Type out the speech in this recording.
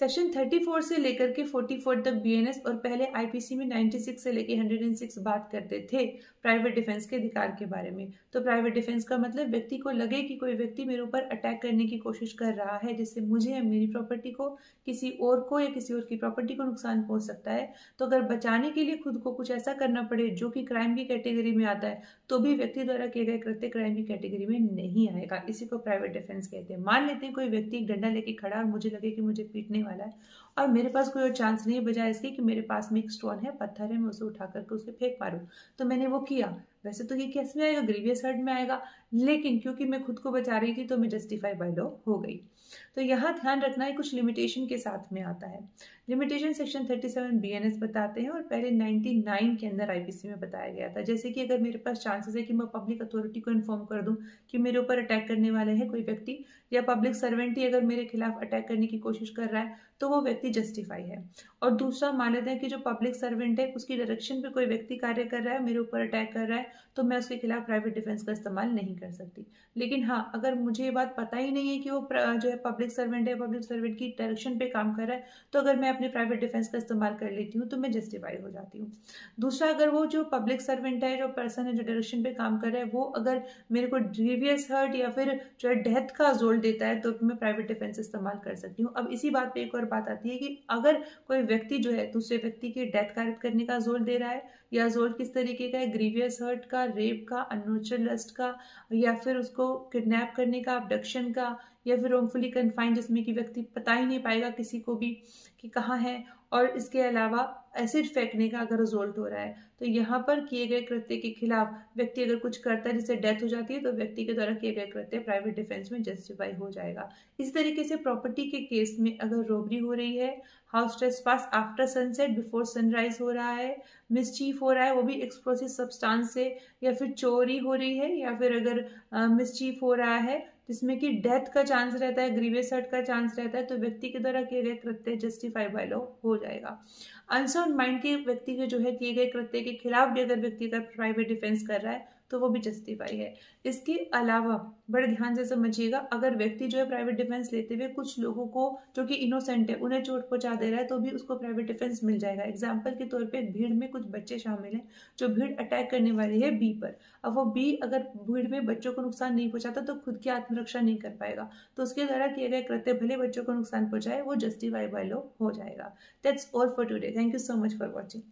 Section 34 से लेकर के 44 तक बीएनएस और पहले आईपीसी में 96 से लेकर 106 बात करते थे प्राइवेट डिफेंस के अधिकार के बारे में। तो प्राइवेट डिफेंस का मतलब व्यक्ति को लगे कि कोई व्यक्ति मेरे ऊपर अटैक करने की कोशिश कर रहा है जिससे मुझे या मेरी प्रॉपर्टी को, किसी और को या किसी और की प्रॉपर्टी को नुकसान पहुंच सकता है, तो अगर बचाने के लिए खुद को कुछ ऐसा करना पड़े जो कि क्राइम की कैटेगरी में आता है तो भी व्यक्ति द्वारा किए गए कृत्य क्राइम की कैटेगरी में नहीं आएगा। इसी को प्राइवेट डिफेंस कहते हैं। मान लेते हैं कोई व्यक्ति एक डंडा लेके खड़ा और मुझे लगे कि मुझे पीटने वाला है और मेरे पास कोई और चांस नहीं है बजाय इसके कि मेरे पास में एक स्टोन है, पत्थर है, मैं उसे उठा करके उसे फेंक मारूं, तो मैंने वो किया। वैसे तो ये केस में आएगा, ग्रीवियस हर्ट में आएगा, लेकिन क्योंकि मैं खुद को बचा रही थी तो मैं जस्टिफाई बाय लॉ हो गई। तो यहाँ ध्यान रखना है कुछ लिमिटेशन के साथ में आता है। लिमिटेशन सेक्शन 37 बीएनएस बताते हैं और पहले 99 के अंदर आईपीसी में बताया गया था। जैसे कि अगर मेरे पास चांसेस है कि मैं पब्लिक अथॉरिटी को इन्फॉर्म कर दूं कि मेरे ऊपर अटैक करने वाले है कोई व्यक्ति, या पब्लिक सर्वेंट ही अगर मेरे खिलाफ अटैक करने की कोशिश कर रहा है तो वो व्यक्ति जस्टिफाई है। और दूसरा मान लेते हैं कि जो पब्लिक सर्वेंट है उसकी डायरेक्शन पे कोई व्यक्ति कार्य कर रहा है, मेरे ऊपर अटैक कर रहा है, तो मैं उसके खिलाफ प्राइवेट डिफेंस का इस्तेमाल नहीं कर सकती। लेकिन हाँ, अगर मुझे ये बात पता ही नहीं है कि वो जो है पब्लिक सर्वेंट है, पब्लिक सर्वेंट की डायरेक्शन पे काम कर रहा है, तो अगर मैं अपने प्राइवेट डिफेंस का इस्तेमाल कर लेती हूँ तो मैं जस्टिफाई हो जाती हूँ। दूसरा, अगर वो जो पब्लिक सर्वेंट है, जो पर्सन है जो डायरेक्शन पे काम कर रहा है, वो अगर मेरे को ग्रीवियस हर्ट या फिर जो है डेथ का जोल देता है तो मैं प्राइवेट डिफेंस इस्तेमाल कर सकती हूँ। अब इसी बात पे एक और बात आती है कि अगर कोई व्यक्ति जो है दूसरे व्यक्ति की डेथ कारित करने का जोल दे रहा है, या जोल किस तरीके का है, ग्रीवियस हर्ट का, रेप का, अननेचुरल लस्ट का, या फिर उसको किडनैप करने का, अबडक्शन का, या फिर रोंगफुली कन्फाइंड जिसमें कि व्यक्ति पता ही नहीं पाएगा किसी को भी कि कहाँ है, और इसके अलावा एसिड फेंकने का अगर रिजल्ट हो रहा है, तो यहाँ पर किए गए कृत्य के खिलाफ व्यक्ति अगर कुछ करता है जिससे डेथ हो जाती है तो व्यक्ति के द्वारा किए गए कृत्य प्राइवेट डिफेंस में जस्टिफाई हो जाएगा। इस तरीके से प्रॉपर्टी के केस में अगर रॉबरी हो रही है, house trespass after sunset before sunrise हो रहा है, मिसचीफ हो रहा है वो भी एक्सप्लोसिव सब्सटेंस से, या फिर चोरी हो रही है, या फिर अगर मिसचीफ हो रहा है जिसमें कि डेथ का चांस रहता है, ग्रीवियस हर्ट का चांस रहता है, तो व्यक्ति के द्वारा किए गए कृत्य जस्टिफाई बाय लॉ हो जाएगा। अनसाउंड माइंड के व्यक्ति के जो है किए गए कृत्य के खिलाफ भी अगर व्यक्ति का प्राइवेट डिफेंस कर रहा है तो वो भी जस्टिफाई है। इसके अलावा बड़े ध्यान से समझिएगा, अगर व्यक्ति जो है प्राइवेट डिफेंस लेते हुए कुछ लोगों को जो कि इनोसेंट है उन्हें चोट पहुंचा दे रहा है तो भी उसको प्राइवेट डिफेंस मिल जाएगा। एग्जाम्पल के तौर पे भीड़ में कुछ बच्चे शामिल हैं जो भीड़ अटैक करने वाली है बी पर। अब वो बी अगर भीड़ में बच्चों को नुकसान नहीं पहुंचाता तो खुद की आत्मरक्षा नहीं कर पाएगा, तो उसके द्वारा किए गए कृत्य भले बच्चों को नुकसान पहुंचाए वो जस्टिफाई बाय लॉ हो जाएगा। That's all for today. Thank you so much for watching.